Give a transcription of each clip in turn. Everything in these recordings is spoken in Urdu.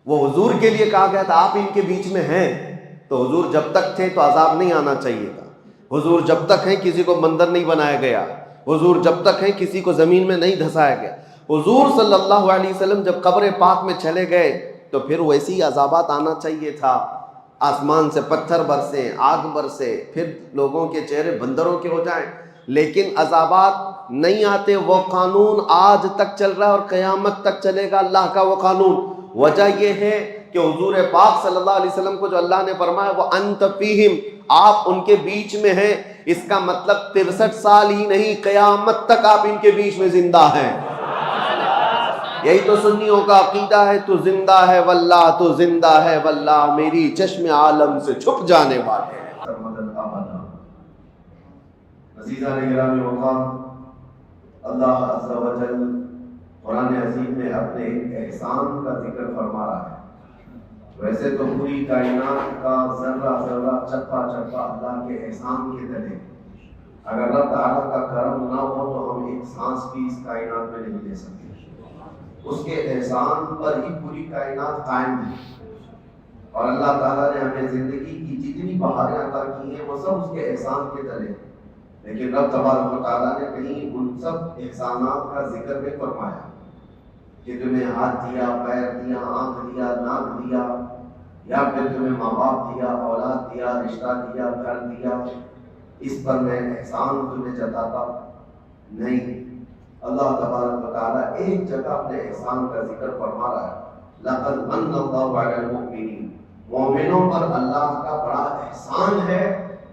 وہ حضور کے لیے کہا گیا تھا آپ ان کے بیچ میں ہیں، تو حضور جب تک تھے تو عذاب نہیں آنا چاہیے تھا، حضور جب تک ہیں کسی کو بندر نہیں بنایا گیا، حضور جب تک ہیں کسی کو زمین میں نہیں دھسایا گیا۔ حضور صلی اللہ علیہ وسلم جب قبر پاک میں چلے گئے تو پھر ویسے ہی عذابات آنا چاہیے تھا، آسمان سے پتھر برسے، آگ برسے، پھر لوگوں کے چہرے بندروں کے ہو جائیں، لیکن عذابات نہیں آتے۔ وہ قانون آج تک چل رہا ہے اور قیامت تک چلے گا اللہ کا وہ قانون۔ وجہ یہ ہے کہ حضور پاک صلی اللہ علیہ وسلم کو جو اللہ نے فرمایا وہ انت فیہم، آپ ان کے بیچ میں ہیں، اس کا مطلب 63 سال ہی نہیں، قیامت تک آپ ان کے بیچ میں زندہ ہیں۔ یہی تو سنیوں کا عقیدہ ہے، تو زندہ ہے واللہ، تو زندہ ہے واللہ، میری چشم عالم سے چھپ جانے والے ہیں۔ عزیزان گرامی وقار، اللہ عز و جل قرآن عظیم میں اپنے احسان کا ذکر فرما رہا ہے۔ ویسے تو پوری کائنات کا ذرہ ذرہ چپا چپا اللہ کے احسان کے تلے، اگر اللہ تعالیٰ کا کرم نہ ہو تو ہم ایک سانس بھی اس کائنات میں نہیں لے سکتے۔ اس کے احسان پر ہی پوری کائنات قائم ہے، اور اللہ تعالیٰ نے ہمیں زندگی کی جتنی بہاریں عطا کی ہیں وہ سب اس کے احسان کے تلے، لیکن رب تبارک و تعالیٰ نے کہیں ان سب احسانات کا ذکر نہیں فرمایا کہ تمہیں ہاتھ دیا، پیر دیا، آنکھ دیا، ناک دیا، یا پھر تمہیں ماں باپ دیا، اولاد دیا، رشتہ دیا، گھر دیا، اس پر میں احسان تمہیں جتاتا نہیں۔ اللہ تبارک و تعالیٰ ایک جگہ اپنے احسان کا ذکر فرما رہا ہے، لقد من اللہ علی المؤمنین، مومنوں پر اللہ کا بڑا احسان ہے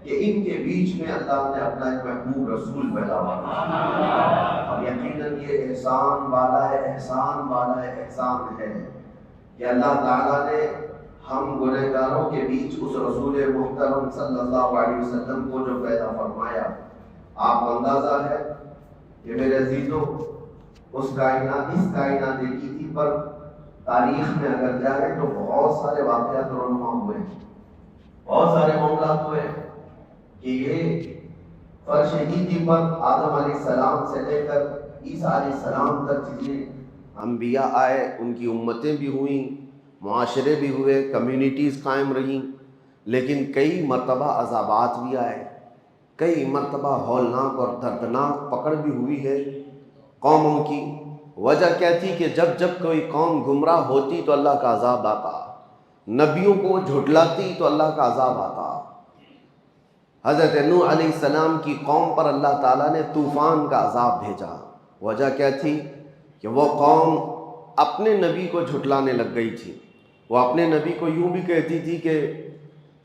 کہ ان کے بیچ میں اللہ نے اپنا ایک محبوب رسول پیدا کیا۔ اور یقیناً یہ احسان والا ہے، احسان والا ہے، احسان ہے کہ اللہ تعالیٰ نے ہم گنہگاروں کے بیچ اس رسول محترم صلی اللہ علیہ وسلم کو جو پیدا فرمایا۔ آپ کو اندازہ ہے کہ میرے عزیزوں اس کائنات کی پر تاریخ میں اگر جائیں تو بہت سارے واقعات رونما ہوئے ہیں، بہت سارے معاملات ہوئے ہیں کہ یہ فرش ہندی پر آدم علیہ السلام سے لے کر عیسیٰ علیہ السلام تک چیزیں، انبیاء آئے، ان کی امتیں بھی ہوئیں، معاشرے بھی ہوئے، کمیونٹیز قائم رہیں، لیکن کئی مرتبہ عذابات بھی آئے، کئی مرتبہ ہولناک اور دردناک پکڑ بھی ہوئی ہے قوموں کی۔ وجہ کیا تھی کہ جب کوئی قوم گمراہ ہوتی تو اللہ کا عذاب آتا، نبیوں کو جھٹلاتی تو اللہ کا عذاب آتا۔ حضرت نوح علیہ السلام کی قوم پر اللہ تعالیٰ نے طوفان کا عذاب بھیجا۔ وجہ کیا تھی کہ وہ قوم اپنے نبی کو جھٹلانے لگ گئی تھی، وہ اپنے نبی کو یوں بھی کہتی تھی کہ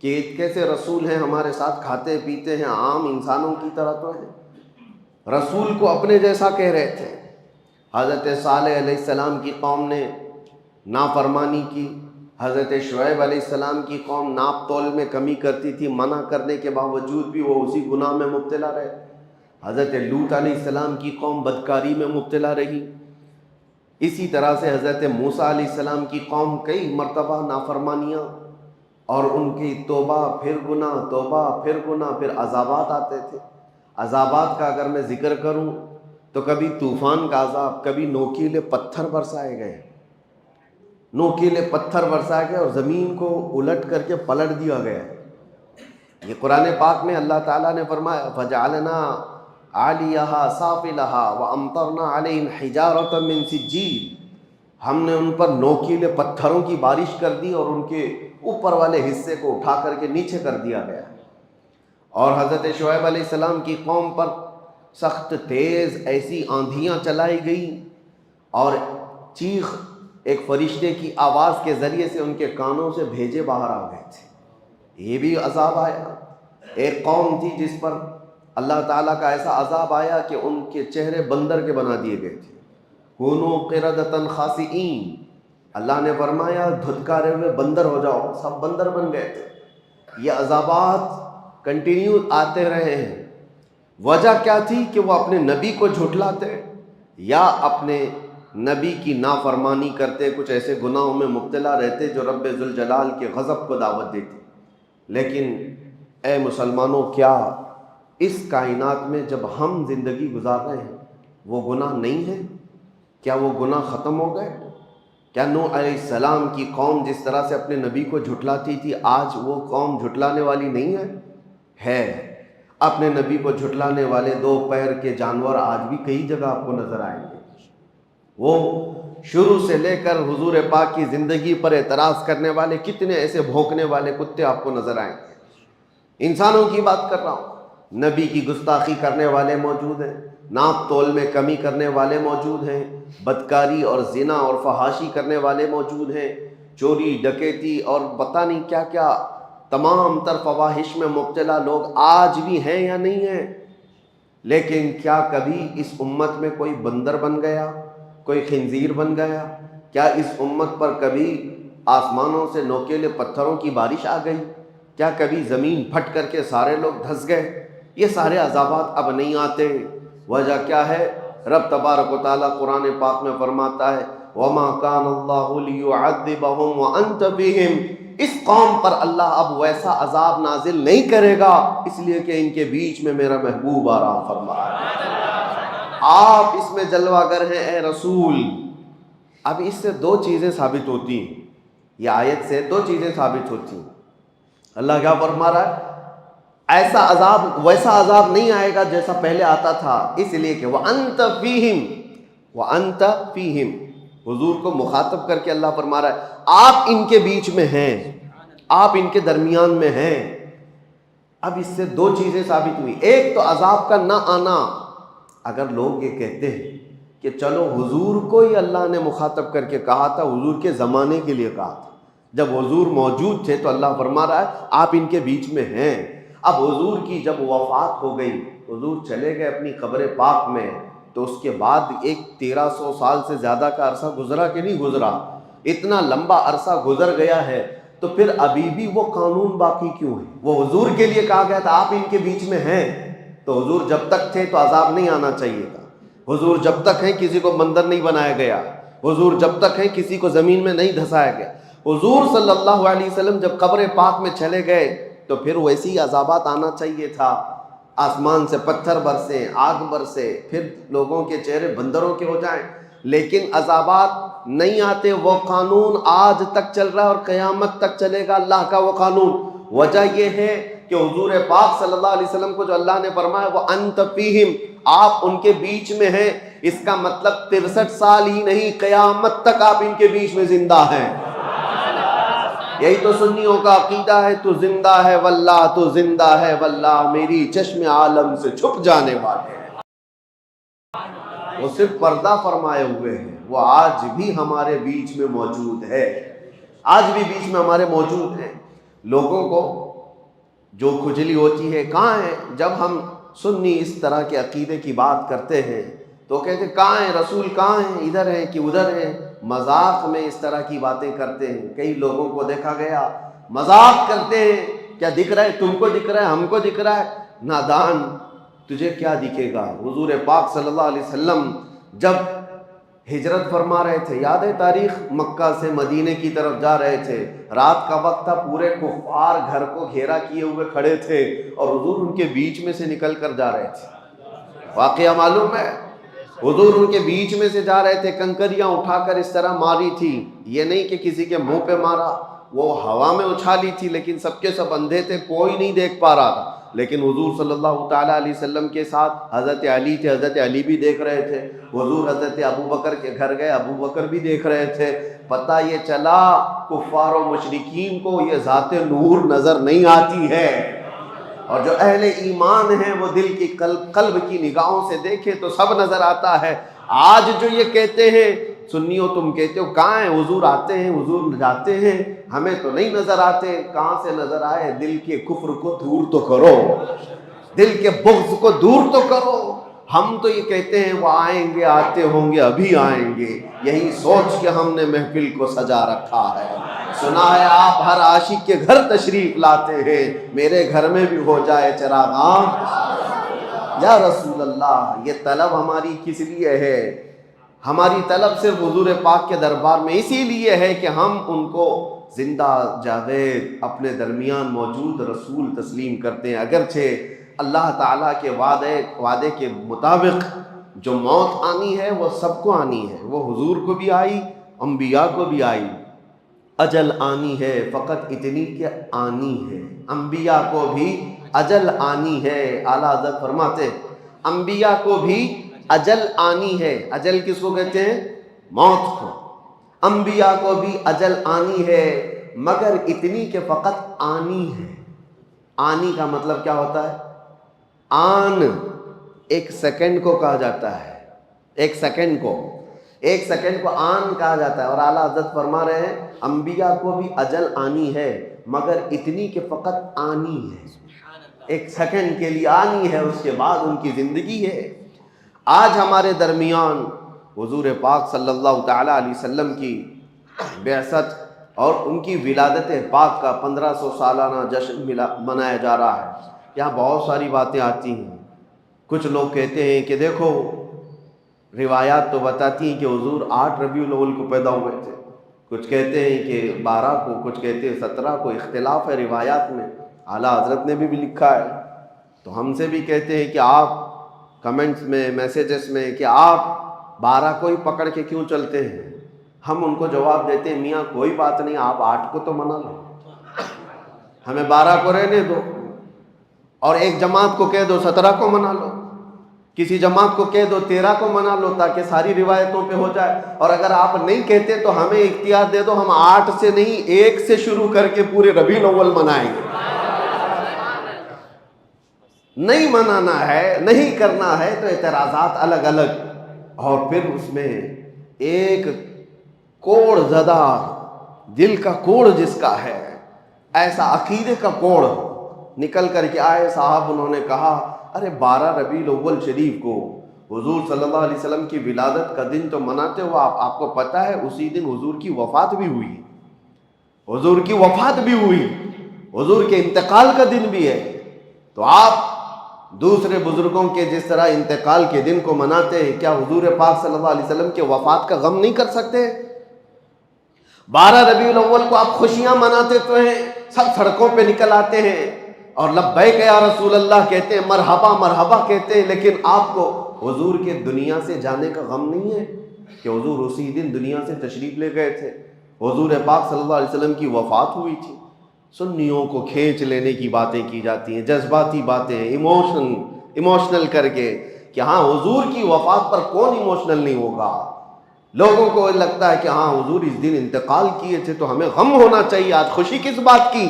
کیسے رسول ہیں، ہمارے ساتھ کھاتے پیتے ہیں، عام انسانوں کی طرح تو ہیں، رسول کو اپنے جیسا کہہ رہے تھے۔ حضرت صالح علیہ السلام کی قوم نے نافرمانی کی، حضرت شعیب علیہ السلام کی قوم ناپ تول میں کمی کرتی تھی، منع کرنے کے باوجود بھی وہ اسی گناہ میں مبتلا رہے۔ حضرت لوط علیہ السلام کی قوم بدکاری میں مبتلا رہی۔ اسی طرح سے حضرت موسیٰ علیہ السلام کی قوم کئی مرتبہ نافرمانیاں اور ان کی توبہ پھر گناہ، توبہ پھر گناہ، پھر عذابات آتے تھے۔ عذابات کا اگر میں ذکر کروں تو کبھی طوفان کا عذاب، کبھی نوکیلے پتھر برسائے گئے، نوکیلے پتھر برسائے گئے اور زمین کو الٹ کر کے پلٹ دیا گیا۔ یہ قرآن پاک میں اللہ تعالیٰ نے فرمایا فَجَعَلْنَا عَالِيَهَا سَافِلَهَا وَأَمْطَرْنَا عَلَيْهِمْ حِجَارَةً مِّن سِجِّيلٍ، ہم نے ان پر نوکیلے پتھروں کی بارش کر دی اور ان کے اوپر والے حصے کو اٹھا کر کے نیچے کر دیا گیا۔ اور حضرت شعیب علیہ السلام کی قوم پر سخت تیز ایسی آندھیاں چلائی گئی اور چیخ ایک فرشتے کی آواز کے ذریعے سے ان کے کانوں سے بھیجے باہر آ گئے تھے، یہ بھی عذاب آیا۔ ایک قوم تھی جس پر اللہ تعالیٰ کا ایسا عذاب آیا کہ ان کے چہرے بندر کے بنا دیے گئے تھے، کونوا قردۃ خاسئین، اللہ نے فرمایا دھتکارے ہوئے بندر ہو جاؤ، سب بندر بن گئے تھے۔ یہ عذابات کنٹینیو آتے رہے ہیں۔ وجہ کیا تھی کہ وہ اپنے نبی کو جھٹلاتے یا اپنے نبی کی نافرمانی کرتے، کچھ ایسے گناہوں میں مبتلا رہتے جو رب ذوالجلال کے غضب کو دعوت دیتے۔ لیکن اے مسلمانوں، کیا اس کائنات میں جب ہم زندگی گزار رہے ہیں وہ گناہ نہیں ہے؟ کیا وہ گناہ ختم ہو گئے؟ کیا نوح علیہ السلام کی قوم جس طرح سے اپنے نبی کو جھٹلاتی تھی آج وہ قوم جھٹلانے والی نہیں ہے؟ اپنے نبی کو جھٹلانے والے دو پیر کے جانور آج بھی کئی جگہ آپ کو نظر آئیں گے۔ وہ شروع سے لے کر حضور پاک کی زندگی پر اعتراض کرنے والے کتنے ایسے بھونکنے والے کتے آپ کو نظر آئیں گے۔ انسانوں کی بات کر رہا ہوں، نبی کی گستاخی کرنے والے موجود ہیں، ناپ تول میں کمی کرنے والے موجود ہیں، بدکاری اور زنا اور فحاشی کرنے والے موجود ہیں، چوری ڈکیتی اور پتہ نہیں کیا کیا تمام تر فواحش میں مبتلا لوگ آج بھی ہیں یا نہیں ہیں؟ لیکن کیا کبھی اس امت میں کوئی بندر بن گیا، کوئی خنزیر بن گیا؟ کیا اس امت پر کبھی آسمانوں سے نوکیلے پتھروں کی بارش آ گئی؟ کیا کبھی زمین پھٹ کر کے سارے لوگ دھس گئے؟ یہ سارے عذابات اب نہیں آتے۔ وجہ کیا ہے؟ رب تبارک و تعالیٰ قرآن پاک میں فرماتا ہے وَمَا كَانَ اللَّهُ لِيُعَذِّبَهُمْ وَأَنْتَ فِيهِمْ، اس قوم پر اللہ اب ویسا عذاب نازل نہیں کرے گا اس لیے کہ ان کے بیچ میں میرا محبوب آرام فرما ہے۔ آپ اس میں جلوہ گر ہیں اے رسول۔ اب اس سے دو چیزیں ثابت ہوتی ہیں، یہ آیت سے دو چیزیں ثابت ہوتی ہیں۔ اللہ کیا فرما رہا ہے؟ ایسا عذاب ویسا عذاب نہیں آئے گا جیسا پہلے آتا تھا، اس لیے کہ وَأَنْتَ فِيهِمْ وَأَنْتَ فِيهِمْ، حضور کو مخاطب کر کے اللہ فرما رہا ہے آپ ان کے بیچ میں ہیں، آپ ان کے درمیان میں ہیں۔ اب اس سے دو چیزیں ثابت ہوئی، ایک تو عذاب کا نہ آنا۔ اگر لوگ یہ کہتے ہیں کہ چلو حضور کو ہی اللہ نے مخاطب کر کے کہا تھا، حضور کے زمانے کے لیے کہا تھا، جب حضور موجود تھے تو اللہ فرما رہا ہے آپ ان کے بیچ میں ہیں۔ اب حضور کی جب وفات ہو گئی، حضور چلے گئے اپنی قبر پاک میں، تو اس کے بعد ایک 1300 سال سے زیادہ کا عرصہ گزرا کہ نہیں گزرا؟ اتنا لمبا عرصہ گزر گیا ہے تو پھر ابھی بھی وہ قانون باقی کیوں ہے؟ وہ حضور کے لیے کہا گیا تھا آپ ان کے بیچ میں ہیں، تو حضور جب تک تھے تو عذاب نہیں آنا چاہیے تھا۔ حضور جب تک ہیں کسی کو بندر نہیں بنایا گیا، حضور جب تک ہیں کسی کو زمین میں نہیں دھسایا گیا۔ حضور صلی اللہ علیہ وسلم جب قبر پاک میں چلے گئے تو پھر ویسی عذابات آنا چاہیے تھا، آسمان سے پتھر برسے، آگ برسے، پھر لوگوں کے چہرے بندروں کے ہو جائیں، لیکن عذابات نہیں آتے۔ وہ قانون آج تک چل رہا ہے اور قیامت تک چلے گا اللہ کا وہ قانون۔ وجہ یہ ہے کہ حضور پاک صلی اللہ علیہ وسلم کو جو اللہ نے فرمایا وہ انت فیہم، آپ ان کے بیچ میں ہیں، اس کا مطلب 63 سال ہی نہیں، قیامت تک آپ ان کے بیچ میں زندہ ہیں۔ یہی تو سنیوں کا عقیدہ ہے، تو زندہ ہے واللہ، تو زندہ ہے واللہ، میری چشم عالم سے چھپ جانے والے ہیں۔ وہ صرف پردہ فرمائے ہوئے ہیں، وہ آج بھی ہمارے بیچ میں موجود ہے، آج بھی بیچ میں ہمارے موجود ہیں۔ لوگوں کو جو کھجلی ہوتی ہے کہاں ہے؟ جب ہم سنی اس طرح کے عقیدے کی بات کرتے ہیں تو کہتے ہیں کہاں ہیں رسول، کہاں ہیں، ادھر ہیں کہ ادھر ہیں؟ مذاق میں اس طرح کی باتیں کرتے ہیں۔ کئی لوگوں کو دیکھا گیا مذاق کرتے ہیں، کیا دکھ رہا ہے تم کو، دکھ رہا ہے ہم کو، دکھ رہا ہے؟ نادان، تجھے کیا دکھے گا؟ حضور پاک صلی اللہ علیہ وسلم جب ہجرت فرما رہے تھے، یاد ہے تاریخ، مکہ سے مدینے کی طرف جا رہے تھے، رات کا وقت تھا، پورے کفار گھر کو گھیرا کیے ہوئے کھڑے تھے اور حضور ان کے بیچ میں سے نکل کر جا رہے تھے۔ واقعہ معلوم ہے، حضور ان کے بیچ میں سے جا رہے تھے، کنکریاں اٹھا کر اس طرح ماری تھی، یہ نہیں کہ کسی کے منہ پہ مارا، وہ ہوا میں اچھالی تھی، لیکن سب کے سب اندھے تھے، کوئی نہیں دیکھ پا رہا تھا۔ لیکن حضور صلی اللہ تعالیٰ علیہ وسلم کے ساتھ حضرت علی تھے، حضرت علی بھی دیکھ رہے تھے۔ حضور حضرت ابو بکر کے گھر گئے، ابو بکر بھی دیکھ رہے تھے۔ پتہ یہ چلا کفار و مشرکین کو یہ ذات نور نظر نہیں آتی ہے، اور جو اہل ایمان ہیں وہ دل کی قلب کی نگاہوں سے دیکھے تو سب نظر آتا ہے۔ آج جو یہ کہتے ہیں سنیوں، تم کہتے ہو کہاں ہیں حضور، آتے ہیں حضور جاتے ہیں، ہمیں تو نہیں نظر آتے۔ کہاں سے نظر آئے؟ دل کے کفر کو دور تو کرو، دل کے بغض کو دور تو کرو۔ ہم تو یہ کہتے ہیں وہ آئیں گے، آتے ہوں گے، ابھی آئیں گے، یہی سوچ کے ہم نے محفل کو سجا رکھا ہے۔ سنا ہے آپ ہر عاشق کے گھر تشریف لاتے ہیں، میرے گھر میں بھی ہو جائے چراغاں یا رسول اللہ۔ یہ طلب ہماری کس لیے ہے؟ ہماری طلب صرف حضور پاک کے دربار میں اسی لیے ہے کہ ہم ان کو زندہ جاوید اپنے درمیان موجود رسول تسلیم کرتے ہیں۔ اگرچہ اللہ تعالیٰ کے وعدے کے مطابق جو موت آنی ہے وہ سب کو آنی ہے، وہ حضور کو بھی آئی، انبیاء کو بھی آئی، اجل آنی ہے فقط اتنی کہ آنی ہے۔ انبیاء کو بھی اجل آنی ہے۔ اعلیٰ حضرت فرماتے ہیں انبیاء کو بھی اجل آنی ہے۔ اجل کس کو کہتے ہیں؟ موت کو۔ انبیاء کو بھی اجل آنی ہے مگر اتنی کہ فقط آنی ہے۔ آنی کا مطلب کیا ہوتا ہے؟ آن ایک سیکنڈ کو کہا جاتا ہے، ایک سیکنڈ کو آن کہا جاتا ہے۔ اور اعلیٰ حضرت فرما رہے ہیں انبیاء کو بھی اجل آنی ہے مگر اتنی کہ فقط آنی ہے، ایک سیکنڈ کے لیے آنی ہے، اس کے بعد ان کی زندگی ہے۔ آج ہمارے درمیان حضور پاک صلی اللہ تعالیٰ علیہ وسلم کی بعثت اور ان کی ولادت پاک کا 1500 سالانہ جشن منایا جا رہا ہے۔ یہاں بہت ساری باتیں آتی ہیں۔ کچھ لوگ کہتے ہیں کہ دیکھو روایات تو بتاتی ہیں کہ حضور 8 ربیع الاول کو پیدا ہوئے تھے، کچھ کہتے ہیں کہ 12 کو، کچھ کہتے ہیں 17 کو، اختلاف ہے روایات میں۔ اعلیٰ حضرت نے بھی لکھا ہے، تو ہم سے بھی کہتے ہیں کہ آپ کمنٹس میں، میسیجز میں کہ آپ 12 کو ہی پکڑ کے کیوں چلتے ہیں؟ ہم ان کو جواب دیتے ہیں میاں کوئی بات نہیں، آپ 8 کو تو منا لو، ہمیں 12 کو رہنے دو، اور ایک جماعت کو کہہ دو 17 کو منا لو، کسی جماعت کو کہہ دو 13 کو منا لو، تاکہ ساری روایتوں پہ ہو جائے۔ اور اگر آپ نہیں کہتے تو ہمیں اختیار دے دو، ہم 8 سے نہیں 1 سے شروع کر کے پورے ربیع الاول منائیں گے۔ نہیں منانا ہے، نہیں کرنا ہے تو اعتراضات الگ الگ، اور پھر اس میں ایک کوڑ زدہ دل کا کوڑ جس کا ہے، ایسا عقیدے کا کوڑ نکل کر کے آئے۔ صاحب انہوں نے کہا ارے 12 ربیع الاول شریف کو حضور صلی اللہ علیہ وسلم کی ولادت کا دن تو مناتے ہو، آپ کو پتہ ہے اسی دن حضور کی وفات بھی ہوئی، حضور کی وفات بھی ہوئی، حضور کے انتقال کا دن بھی ہے، تو آپ دوسرے بزرگوں کے جس طرح انتقال کے دن کو مناتے ہیں، کیا حضور پاک صلی اللہ علیہ وسلم کے وفات کا غم نہیں کر سکتے؟ 12 ربیع الاول کو آپ خوشیاں مناتے تو ہیں، سب سڑکوں پہ نکل آتے ہیں اور لبیک یا رسول اللہ کہتے ہیں، مرحبا مرحبا کہتے ہیں، لیکن آپ کو حضور کے دنیا سے جانے کا غم نہیں ہے کہ حضور اسی دن دنیا سے تشریف لے گئے تھے، حضور پاک صلی اللہ علیہ وسلم کی وفات ہوئی تھی۔ سنیوں کو کھینچ لینے کی باتیں کی جاتی ہیں، جذباتی باتیں، ایموشنل کر کے کہ ہاں حضور کی وفات پر کون ایموشنل نہیں ہوگا۔ لوگوں کو لگتا ہے کہ ہاں حضور اس دن انتقال کیے تھے تو ہمیں غم ہونا چاہیے، آج خوشی کس بات کی؟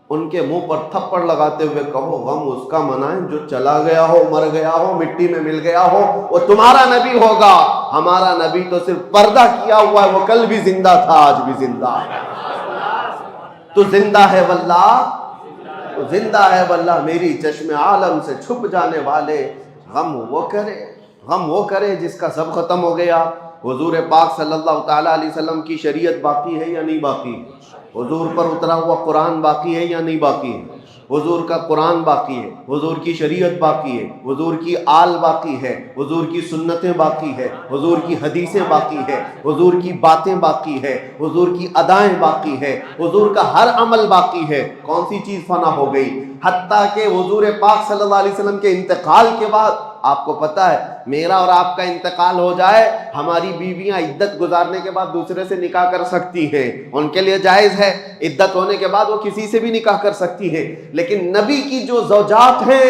ان کے منہ پر تھپڑ لگاتے ہوئے کہو غم اس کا منائیں جو چلا گیا ہو، مر گیا ہو، مٹی میں مل گیا ہو، وہ تمہارا نبی ہوگا۔ ہمارا نبی تو صرف پردہ کیا ہوا ہے، وہ کل بھی زندہ تھا، آج بھی زندہ ہے۔ تو زندہ ہے واللہ، تو زندہ ہے واللہ، میری چشم عالم سے چھپ جانے والے، غم وہ کرے جس کا سب ختم ہو گیا۔ حضور پاک صلی اللہ تعالیٰ علیہ وسلم کی شریعت باقی ہے یا نہیں باقی؟ حضور پر اترا ہوا قرآن باقی ہے یا نہیں باقی ہے؟ حضور کا قرآن باقی ہے، حضور کی شریعت باقی ہے، حضور کی آل باقی ہے، حضور کی سنتیں باقی ہے، حضور کی حدیثیں باقی ہے، حضور کی باتیں باقی ہے، حضور کی ادائیں باقی ہے، حضور کا ہر عمل باقی ہے۔ کون سی چیز فنا ہو گئی؟ حتیٰ کہ حضور پاک صلی اللہ علیہ وسلم کے انتقال کے بعد آپ کو پتہ ہے میرا اور آپ کا انتقال ہو جائے، ہماری بیویاں عدت گزارنے کے بعد دوسرے سے نکاح کر سکتی ہیں، ان کے لیے جائز ہے، عدت ہونے کے بعد وہ کسی سے بھی نکاح کر سکتی ہیں، لیکن نبی کی جو زوجات ہیں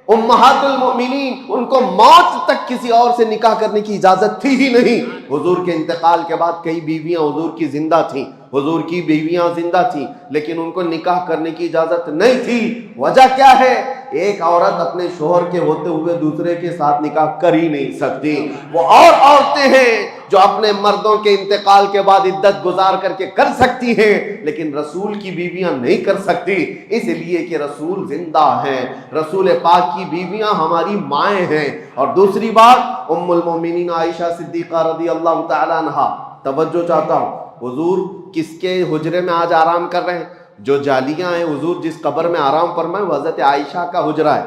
امہات المؤمنین، ان کو موت تک کسی اور سے نکاح کرنے کی اجازت تھی ہی نہیں۔ حضور کے انتقال کے بعد کئی بیویاں حضور کی زندہ تھیں، حضور کی بیویاں زندہ تھیں، لیکن ان کو نکاح کرنے کی اجازت نہیں تھی۔ وجہ کیا ہے؟ ایک عورت اپنے شوہر کے ہوتے ہوئے دوسرے کے ساتھ نکاح کر ہی نہیں سکتی۔ وہ اور عورتیں ہیں جو اپنے مردوں کے انتقال کے بعد عدت گزار کر کے کر سکتی ہیں، لیکن رسول کی بیویاں نہیں کر سکتی، اس لیے کہ رسول زندہ ہیں، رسول پاک کی بیویاں ہماری مائیں ہیں۔ اور دوسری بات، ام المومنین عائشہ صدیقہ رضی اللہ تعالیٰ عنہا، توجہ چاہتا ہوں، حضور کس کے حجرے میں آج آرام کر رہے ہیں؟ جو جالیاں ہیں، حضور جس قبر میں آرام فرمائے وہ حضرت عائشہ کا حجرہ ہے،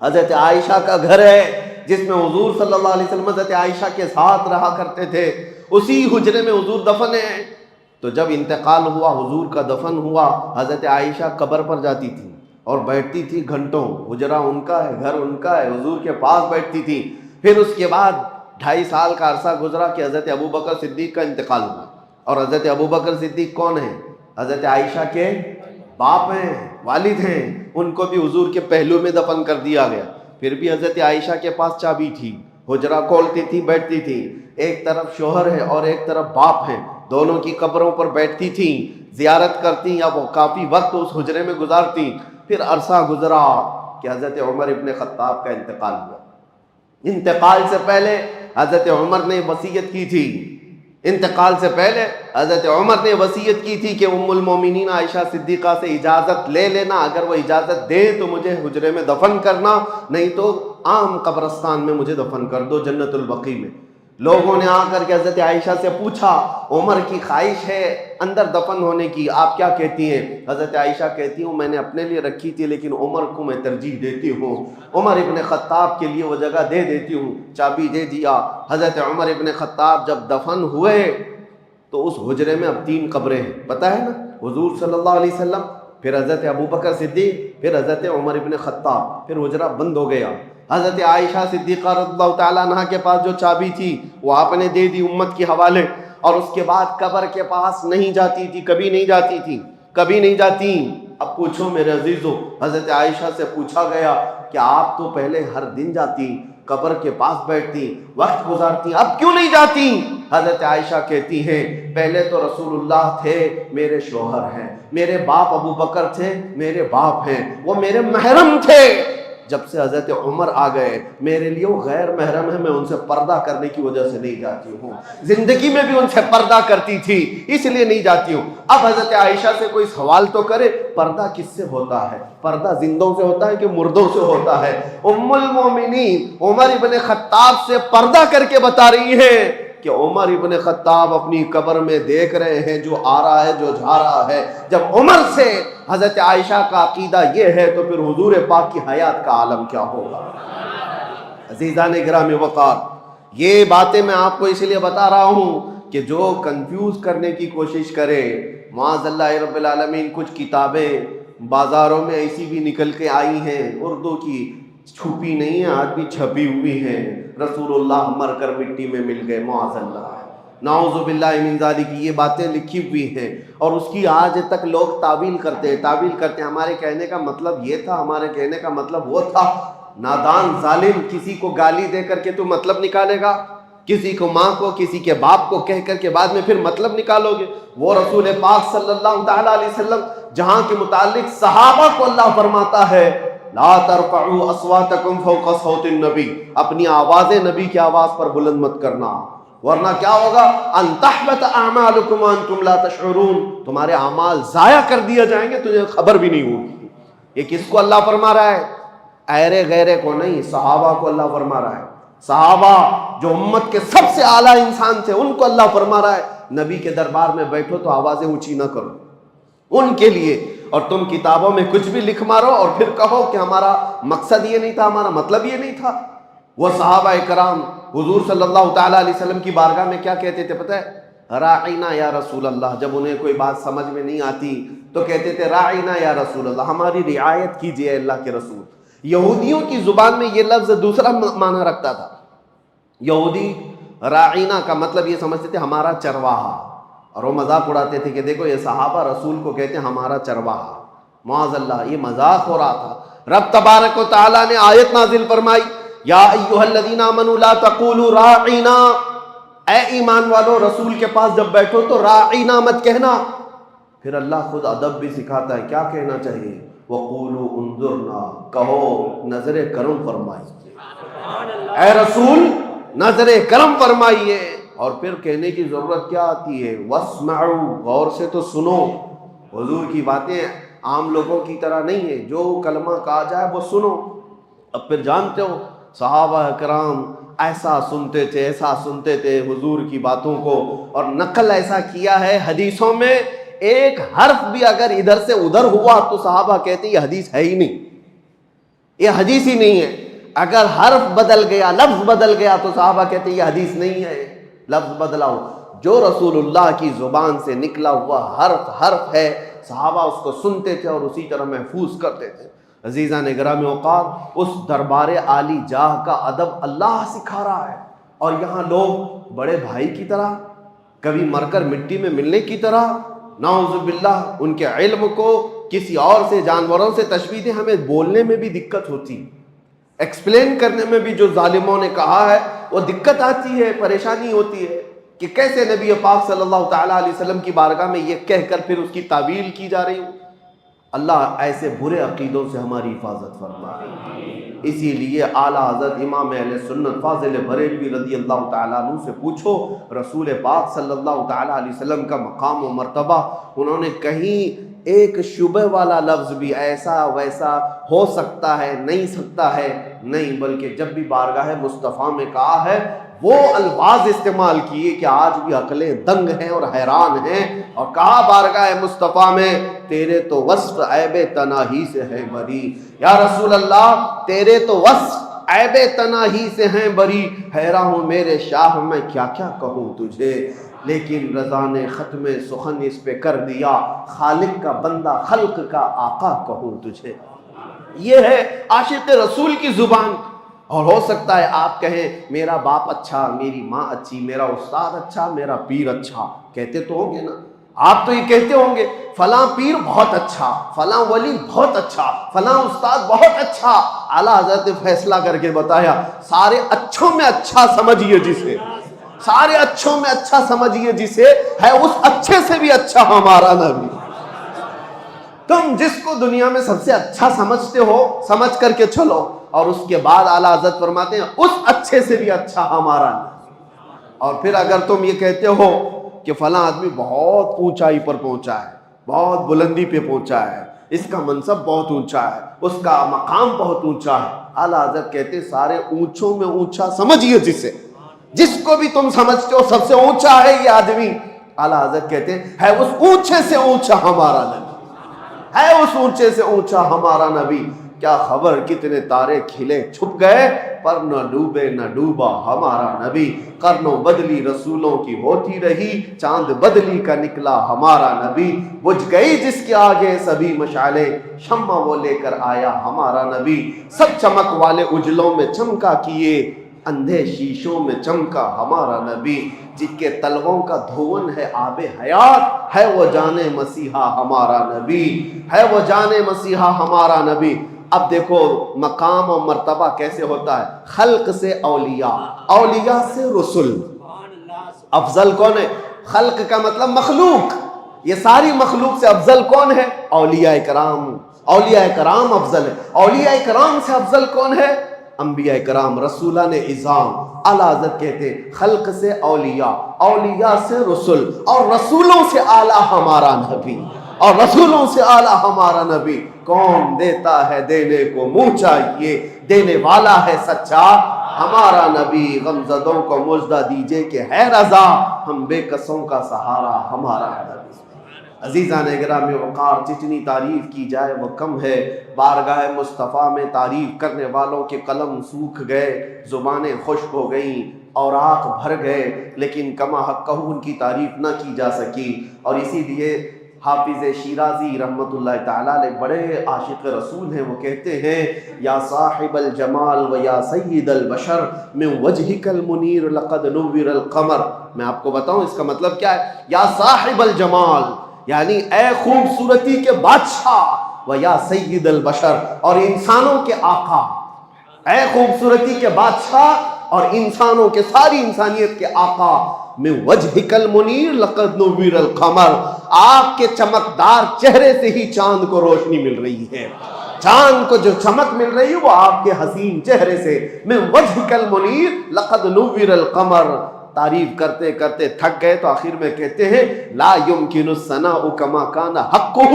حضرت عائشہ کا گھر ہے، جس میں حضور صلی اللہ علیہ وسلم حضرت عائشہ کے ساتھ رہا کرتے تھے، اسی حجرے میں حضور دفن ہیں۔ تو جب انتقال ہوا، حضور کا دفن ہوا، حضرت عائشہ قبر پر جاتی تھی اور بیٹھتی تھی گھنٹوں، حجرہ ان کا ہے، گھر ان کا ہے، حضور کے پاس بیٹھتی تھی، پھر اس کے بعد 2.5 سال کا عرصہ گزرا کہ حضرت ابوبکر صدیق کا انتقال ہوا. اور حضرت ابوبکر صدیق کون ہیں؟ حضرت عائشہ کے باپ ہیں، والد ہیں. ان کو بھی حضور کے پہلو میں دفن کر دیا گیا. پھر بھی حضرت عائشہ کے پاس چابی تھی، حجرہ کھولتی تھی، بیٹھتی تھی. ایک طرف شوہر ہے اور ایک طرف باپ ہے، دونوں کی قبروں پر بیٹھتی تھی، زیارت کرتی یا وہ کافی وقت اس حجرے میں گزارتی. پھر عرصہ گزرا کہ حضرت عمر ابن خطاب کا انتقال ہوا. انتقال سے پہلے حضرت عمر نے وصیت کی تھی، انتقال سے پہلے حضرت عمر نے وصیت کی تھی کہ ام المومنین عائشہ صدیقہ سے اجازت لے لینا، اگر وہ اجازت دے تو مجھے حجرے میں دفن کرنا، نہیں تو عام قبرستان میں مجھے دفن کر دو، جنت البقیع میں. لوگوں نے آ کر کے حضرت عائشہ سے پوچھا، عمر کی خواہش ہے اندر دفن ہونے کی، آپ کیا کہتی ہیں؟ حضرت عائشہ کہتی ہوں میں نے اپنے لیے رکھی تھی لیکن عمر کو میں ترجیح دیتی ہوں، عمر ابن خطاب کے لیے وہ جگہ دے دیتی ہوں. چابی دے دیا. حضرت عمر ابن خطاب جب دفن ہوئے تو اس حجرے میں اب 3 قبریں ہیں، پتہ ہے نا، حضور صلی اللہ علیہ وسلم، پھر حضرت ابوبکر صدیق، پھر حضرت عمر ابن خطاب. پھر حجرہ بند ہو گیا. حضرت عائشہ صدیقہ رضی اللہ تعالیٰ عنہ کے پاس جو چابی تھی وہ آپ نے دے دی امت کے حوالے، اور اس کے بعد قبر کے پاس نہیں جاتی تھی، کبھی نہیں جاتی تھی، کبھی نہیں جاتی. اب پوچھو میرے عزیزو، حضرت عائشہ سے پوچھا گیا کہ آپ تو پہلے ہر دن جاتی، قبر کے پاس بیٹھتی، وقت گزارتی، اب کیوں نہیں جاتی؟ حضرت عائشہ کہتی ہیں پہلے تو رسول اللہ تھے، میرے شوہر ہیں، میرے باپ ابو بکر تھے، میرے باپ ہیں، وہ میرے محرم تھے. جب سے حضرت عمر آ گئے میرے لیے وہ غیر محرم ہے، میں ان سے پردہ کرنے کی وجہ سے نہیں جاتی ہوں. زندگی میں بھی ان سے پردہ کرتی تھی اس لیے نہیں جاتی ہوں. اب حضرت عائشہ سے کوئی سوال تو کرے، پردہ کس سے ہوتا ہے؟ پردہ زندوں سے ہوتا ہے کہ مردوں سے ہوتا ہے؟ ام المومنین عمر ابن خطاب سے پردہ کر کے بتا رہی ہے کہ عمر ابن خطاب اپنی قبر میں دیکھ رہے ہیں جو آ رہا ہے، جو جا رہا ہے. جب عمر سے حضرت عائشہ کا عقیدہ یہ ہے تو پھر حضور پاک کی حیات کا عالم کیا ہوگا؟ عزیزان گرامی وقار، یہ باتیں میں آپ کو اس لیے بتا رہا ہوں کہ جو کنفیوز کرنے کی کوشش کرے، معاذ اللہ رب العالمین. کچھ کتابیں بازاروں میں ایسی بھی نکل کے آئی ہیں، اردو کی، چھپی نہیں ہیں، آج بھی چھپی ہوئی ہیں. رسول اللہ مر کر مٹی میں مل گئے، معاذ اللہ، نعوذ باللہ من ذالک، یہ باتیں لکھی ہوئی ہیں اور اس کی آج تک لوگ تعویل کرتے ہیں. ہمارے کہنے کا مطلب یہ تھا، ہمارے کہنے کا مطلب وہ تھا. نادان ظالم، کسی کو گالی دے کر کے تو مطلب نکالے گا، کسی کو ماں کو، کسی کے باپ کو کہہ کر کے بعد میں پھر مطلب نکالو گے. وہ رسول پاک صلی اللہ تعالیٰ علیہ وسلم جہاں کے متعلق صحابہ کو اللہ فرماتا ہے لا ترفعوا اصواتکم فوق صوت النبی، اپنی آوازیں نبی کی آواز پر بلند مت کرنا، ورنہ کیا ہوگا؟ ان تحبط اعمالکم وانتم لا تشعرون، تمہارے اعمال ضائع کر دیے جائیں گے، تجھے خبر بھی نہیں ہوگی. یہ کس کو اللہ فرما رہا ہے؟ ایرے غیرے کو نہیں، صحابہ کو اللہ فرما رہا ہے. صحابہ جو امت کے سب سے اعلیٰ انسان تھے ان کو اللہ فرما رہا ہے نبی کے دربار میں بیٹھو تو آوازیں اونچی نہ کرو ان کے لیے. اور تم کتابوں میں کچھ بھی لکھ مارو اور پھر کہو کہ ہمارا مقصد یہ نہیں تھا، ہمارا مطلب یہ نہیں تھا. وہ صحابہ کرام حضور صلی اللہ تعالیٰ علیہ وسلم کی بارگاہ میں کیا کہتے تھے پتہ ہے؟ راعینا یا رسول اللہ. جب انہیں کوئی بات سمجھ میں نہیں آتی تو کہتے تھے راعینا یا رسول اللہ، ہماری رعایت کیجئے اللہ کے رسول. یہودیوں کی زبان میں یہ لفظ دوسرا معنی رکھتا تھا. یہودی راعینا کا مطلب یہ سمجھتے تھے ہمارا چرواہا، اور وہ مذاق اڑاتے تھے کہ دیکھو یہ صحابہ رسول کو کہتے ہیں ہمارا چرواہا. معاذ اللہ، یہ مذاق ہو رہا تھا. رب تبارک و تعالیٰ نے آیت نازل فرمائی یا ایھا الذین آمنوا لا تقولوا راعینا، اے ایمان والو رسول کے پاس جب بیٹھو تو راعینا مت کہنا. پھر اللہ خود ادب بھی سکھاتا ہے، کیا کہنا چاہیے؟ وقولوا انظرنا، کہو نظر کرم فرمائیے، اے رسول نظر کرم فرمائیے. اور پھر کہنے کی ضرورت کیا آتی ہے؟ واسمعوا، غور سے تو سنو. حضور کی باتیں عام لوگوں کی طرح نہیں ہے، جو کلمہ کہا جائے وہ سنو. اب پھر جانتے ہو صحابہ کرام ایسا سنتے تھے، ایسا سنتے تھے حضور کی باتوں کو، اور نقل ایسا کیا ہے حدیثوں میں ایک حرف بھی اگر ادھر سے ادھر ہوا تو صحابہ کہتے یہ حدیث ہے ہی نہیں، یہ حدیث ہی نہیں ہے. اگر حرف بدل گیا، لفظ بدل گیا تو صحابہ کہتے یہ حدیث نہیں ہے، لفظ بدلاؤ. جو رسول اللہ کی زبان سے نکلا ہوا حرف ہے، صحابہ اس کو سنتے تھے اور اسی طرح محفوظ کرتے تھے. عزیزان گرامی اوقات، اس دربار عالی جاہ کا ادب اللہ سکھا رہا ہے اور یہاں لوگ بڑے بھائی کی طرح، کبھی مر کر مٹی میں ملنے کی طرح، نعوذ باللہ ان کے علم کو کسی اور سے، جانوروں سے تشبیہ دیں. ہمیں بولنے میں بھی دقت ہوتی، ایکسپلین کرنے میں بھی جو ظالموں نے کہا ہے وہ دقت آتی ہے، پریشانی ہوتی ہے کہ کیسے نبی پاک صلی اللہ تعالیٰ علیہ وسلم کی بارگاہ میں یہ کہہ کر پھر اس کی تعویل کی جا رہی ہو. اللہ ایسے برے عقیدوں سے ہماری حفاظت فرمائے. اسی لیے اعلیٰ حضرت امام اہل سنت فاضل بریلوی رضی اللہ تعالیٰ عنہ سے پوچھو رسول پاک صلی اللہ تعالیٰ علیہ وسلم کا مقام و مرتبہ. انہوں نے کہیں ایک شبہ والا لفظ بھی ایسا ویسا ہو سکتا ہے، نہیں سکتا ہے، نہیں، بلکہ جب بھی بارگاہ مصطفیٰ میں کہا ہے وہ الفاظ استعمال کیے کہ آج بھی عقلیں دنگ ہیں اور حیران ہیں، اور کہا بارگاہ مصطفیٰ میں تیرے تو وصف عیب تناہی سے ہے بری. یا رسول اللہ تیرے تو وصف عیب تناہی سے ہیں بری، حیران ہوں میرے شاہ میں کیا کیا کہوں تجھے. لیکن رضا نے ختم سخن اس پہ کر دیا، خالق کا بندہ خلق کا آقا کہوں تجھے. یہ ہے عاشق رسول کی زبان. اور ہو سکتا ہے آپ کہیں میرا باپ اچھا، میری ماں اچھی، میرا استاد اچھا، میرا پیر اچھا. کہتے تو ہوں گے نا، آپ تو یہ کہتے ہوں گے فلاں پیر بہت اچھا، فلاں ولی بہت اچھا، فلاں استاد بہت اچھا. اعلیٰ حضرت نے فیصلہ کر کے بتایا سارے اچھوں میں اچھا سمجھیے جسے، سارے اچھوں میں اچھا سمجھیے جسے، ہے اس اچھے سے بھی اچھا ہمارا نبی. تم جس کو دنیا میں سب سے اچھا سمجھتے ہو سمجھ کر کے چلو، اور اس کے بعد اعلیٰ حضرت فرماتے ہیں اس اچھے سے بھی اچھا ہمارا نبی. اور پھر اگر تم یہ کہتے ہو کہ فلاں آدمی بہت اونچائی پر پہنچا ہے، بہت بلندی پہ پہنچا ہے، اس کا منصب بہت اونچا ہے، اس کا مقام بہت اونچا ہے، اعلیٰ حضرت کہتے ہیں سارے اونچوں میں اونچا سمجھیے جسے، جس کو بھی تم سمجھتے ہو سب سے اونچا ہے یہ آدمی. اعلیٰ حضرت کہتے ہیں ہے اس اونچے سے اونچا ہمارا نبی، ہے اس اونچے سے اونچا ہمارا نبی. کیا خبر کتنے تارے کھلے چھپ گئے پر نہ ڈوبے نہ ڈوبا ہمارا نبی. قرنوں بدلی رسولوں کی ہوتی رہی، چاند بدلی کا نکلا ہمارا نبی. بجھ گئی جس کے آگے سبھی مشعلیں، شمع وہ لے کر آیا ہمارا نبی. سب چمک والے اجلوں میں چمکا کیے، اندھے شیشوں میں چمکا ہمارا نبی. جن کے تلووں کا دھون ہے آب حیات، ہے وہ جان مسیحا ہمارا نبی، ہے وہ جان مسیحا ہمارا نبی. اب دیکھو مقام و مرتبہ کیسے ہوتا ہے، خلق سے اولیاء، اولیاء سے رسل. افضل کون ہے؟ خلق کا مطلب مخلوق، یہ ساری مخلوق سے افضل کون ہے؟ اولیاء کرام. اولیاء کرام افضل ہے. اولیاء کرام سے افضل کون ہے؟ انبیاء کرام، رسولان اعظام. اعلیٰ حضرت کہتے ہیں خلق سے اولیاء، اولیاء سے رسول، اور رسولوں سے اعلیٰ ہمارا نبی، اور رسولوں سے اعلیٰ ہمارا نبی. کون دیتا ہے دینے کو منہ چاہیے، دینے والا ہے سچا ہمارا نبی. غمزدوں کو مژدہ دیجئے کہ ہے رضا، ہم بے کسوں کا سہارا ہمارا نبی. عزیزان گرامی وقار، جتنی تعریف کی جائے وہ کم ہے. بارگاہ مصطفیٰ میں تعریف کرنے والوں کے قلم سوکھ گئے، زبانیں خشک ہو گئیں، اوراق بھر گئے، لیکن کما حق ان کی تعریف نہ کی جا سکی. اور اسی لیے حافظ شیرازی رحمۃ اللہ تعالیٰ علیہ بڑے عاشق رسول ہیں، وہ کہتے ہیں یا صاحب الجمال و یا سید البشر من وجہک المنیر لقد نور القمر. میں آپ کو بتاؤں اس کا مطلب کیا ہے. یا صاحب الجمال یعنی اے خوبصورتی کے بادشاہ، و یا سید البشر اور انسانوں کے آقا. اے خوبصورتی کے بادشاہ اور انسانوں کے، ساری انسانیت کے آقا. من وجہک المنیر لقد نور القمر، آپ کے چمکدار چہرے سے ہی چاند کو روشنی مل رہی ہے. چاند کو جو چمک مل رہی ہے وہ آپ کے حسین چہرے سے. من وجہک المنیر لقد نور القمر. تعریف کرتے کرتے تھک گئے تو آخر میں کہتے ہیں لا یمکن الثناء کما کان حقہ.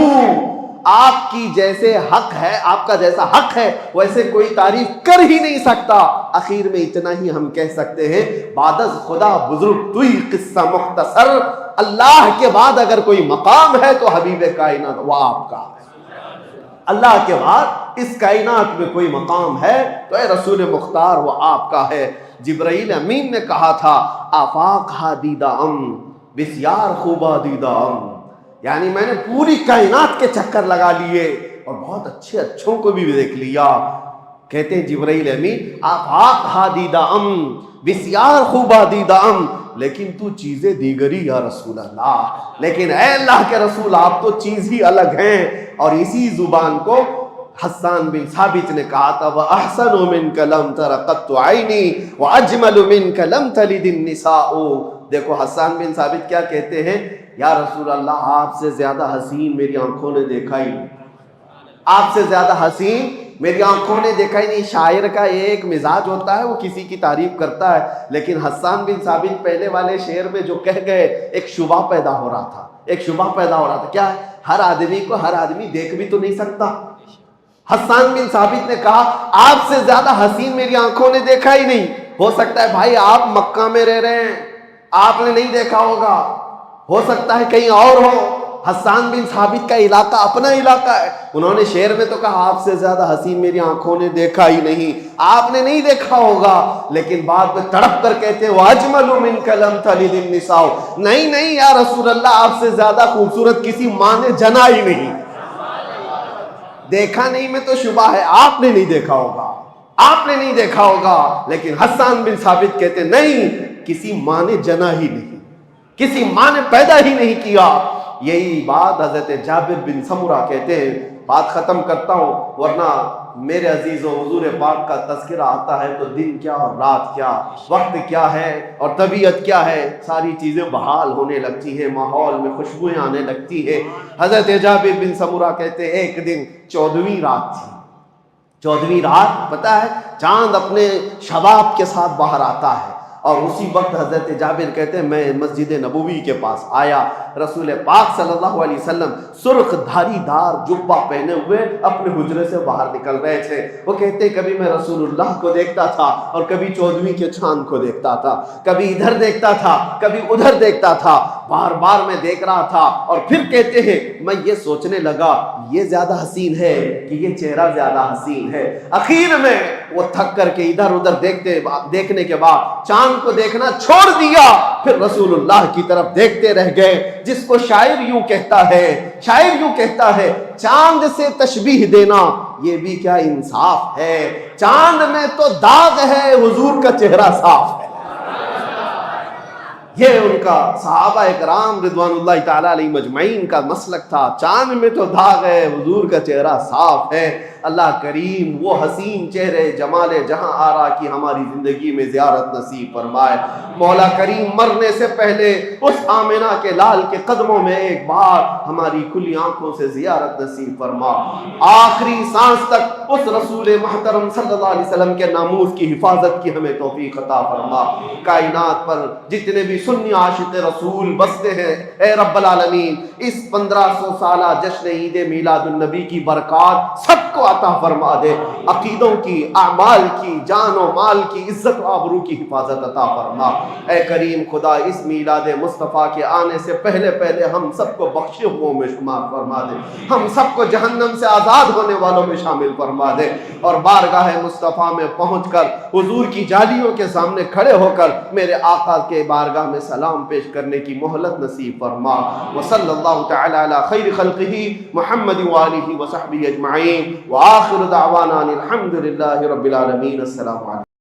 آپ کی جیسے حق ہے، آپ کا جیسا حق ہے ویسے کوئی تعریف کر ہی نہیں سکتا. اخیر میں اتنا ہی ہم کہہ سکتے ہیں بعد از خدا بزرگ تو ہی قصہ مختصر. اللہ کے بعد اگر کوئی مقام ہے تو حبیب کائنات وہ آپ کا ہے. اللہ کے بعد اس کائنات میں کوئی مقام ہے تو اے رسول مختار وہ آپ کا ہے. جبرائیل امین نے کہا تھا آفاق ہا دیدہ ام بسیار خوبا دیدہ ام، یعنی میں نے پوری کائنات کے چکر لگا لیے اور بہت اچھے اچھوں کو بھی دیکھ لیا. کہتے ہیں جبرائیل امین آفاق ہا دیدہ بسیار خوبہ دیدہ لیکن تو چیزیں دیگری یا رسول اللہ، لیکن اے اللہ کے رسول آپ تو چیز ہی الگ ہیں۔ اور اسی زبان کو حسان بن ثابت نے کہا تھا وَأَحْسَنُ مِنْكَ لَمْ تَرَ قَطُّ عَيْنِي وَأَجْمَلُ مِنْكَ لَمْ تَلِدِ النِّسَاءُ۔ دیکھو حسان بن ثابت کیا کہتے ہیں، یا رسول اللہ آپ سے زیادہ حسین میری آنکھوں نے دیکھا ہی نہیں، آپ سے زیادہ حسین میری آنکھوں نے دیکھا ہی نہیں۔ شاعر کا ایک مزاج ہوتا ہے، وہ کسی کی تعریف کرتا ہے، لیکن حسان بن ثابت پہلے والے شعر میں جو کہہ گئے ایک شبہ پیدا ہو رہا تھا، ایک شبہ پیدا ہو رہا تھا، کیا ہے، ہر آدمی کو ہر آدمی دیکھ بھی تو نہیں سکتا۔ حسان بن ثابت نے کہا آپ سے زیادہ حسین میری آنکھوں نے دیکھا ہی نہیں۔ ہو سکتا ہے بھائی آپ مکہ میں رہ رہے ہیں، آپ نے نہیں دیکھا ہوگا، ہو سکتا ہے کہیں اور ہو۔ حسان بن ثابت کا علاقہ اپنا علاقہ ہے، انہوں نے شعر میں تو کہا آپ سے زیادہ حسین میری آنکھوں نے دیکھا ہی نہیں، آپ نے نہیں دیکھا ہوگا، لیکن بعد میں تڑپ کر کہتے ہیں وَأَجْمَلُ مِنْكَ لَمْ تَلِدِ النِّسَاءُ، نہیں یا رسول اللہ آپ سے زیادہ خوبصورت کسی ماں نے جنا ہی نہیں۔ دیکھا نہیں میں تو شبہ ہے، آپ نے نہیں دیکھا ہوگا، آپ نے نہیں دیکھا ہوگا، لیکن حسان بن ثابت کہتے نہیں کسی ماں نے جنا ہی نہیں، کسی ماں نے پیدا ہی نہیں کیا۔ یہی بات حضرت جابر بن سمرہ کہتے ہیں، بات ختم کرتا ہوں ورنہ میرے عزیزوں حضور پاک کا تذکرہ آتا ہے تو دن کیا اور رات کیا، وقت کیا ہے اور طبیعت کیا ہے، ساری چیزیں بحال ہونے لگتی ہیں، ماحول میں خوشبوئیں آنے لگتی ہے۔ حضرت جابر بن سمرہ کہتے ہیں ایک دن 14ویں رات تھی، 14ویں رات پتہ ہے چاند اپنے شباب کے ساتھ باہر آتا ہے، اور اسی وقت حضرت جابر کہتے ہیں میں مسجد نبوی کے پاس آیا، رسول پاک صلی اللہ علیہ وسلم سرخ دھاری دار جبہ پہنے ہوئے اپنے حجرے سے باہر نکل رہے تھے۔ وہ کہتے ہیں کبھی میں رسول اللہ کو دیکھتا تھا اور کبھی 14ویں کے چاند کو دیکھتا تھا، کبھی ادھر دیکھتا تھا کبھی ادھر دیکھتا تھا، بار بار میں دیکھ رہا تھا، اور پھر کہتے ہیں میں یہ سوچنے لگا یہ زیادہ حسین ہے کہ یہ چہرہ زیادہ حسین ہے۔ اخیر میں وہ تھک کر کے ادھر ادھر دیکھنے کے بعد چاند کو دیکھنا چھوڑ دیا، پھر رسول اللہ کی طرف دیکھتے رہ گئے، جس کو شاعر یوں کہتا ہے چاند سے تشبیہ دینا یہ بھی کیا انصاف ہے، چاند میں تو داغ ہے حضور کا چہرہ صاف ہے۔ یہ ان کا صحابہ اکرام رضوان اللہ تعالیٰ علیہ مجمعین کا مسلک تھا، چاند میں تو داغ ہے حضور کا چہرہ صاف ہے۔ اللہ کریم وہ حسین چہرے جمال جہاں آرا کی ہماری زندگی میں زیارت نصیب فرمائے۔ مولا کریم مرنے سے پہلے اس آمنہ کے لال کے قدموں میں ایک بار ہماری کھلی آنکھوں سے زیارت نصیب فرما، آخری سانس تک اس رسول محترم صلی اللہ علیہ وسلم کے ناموس کی حفاظت کی ہمیں توفیق عطا فرما۔ کائنات پر جتنے بھی سنی عاشق رسول بستے ہیں اے رب العالمین اس 1500 سالہ جشن عید میلاد النبی کی برکات سب کو عطا فرما دے، عقیدوں کی، اعمال کی، جان و مال کی، عزت و آبرو کی حفاظت عطا فرما۔ اے کریم خدا اس میلاد مصطفیٰ کے آنے سے پہلے ہم سب کو بخشے ہوئے میں شمار فرما دے، ہم سب کو جہنم سے آزاد ہونے والوں میں شامل فرما دے، اور بارگاہ مصطفیٰ میں پہنچ کر حضور کی جالیوں کے سامنے کھڑے ہو کر میرے آقا کے بارگاہ میں سلام پیش کرنے کی مہلت نصیب فرما۔ وصلی اللہ تعالی علی خیر خلقہ محمد وآلہ وصحبہ اجمعین، وآخر دعوانا الحمد للہ رب العالمین۔ السلام علیکم۔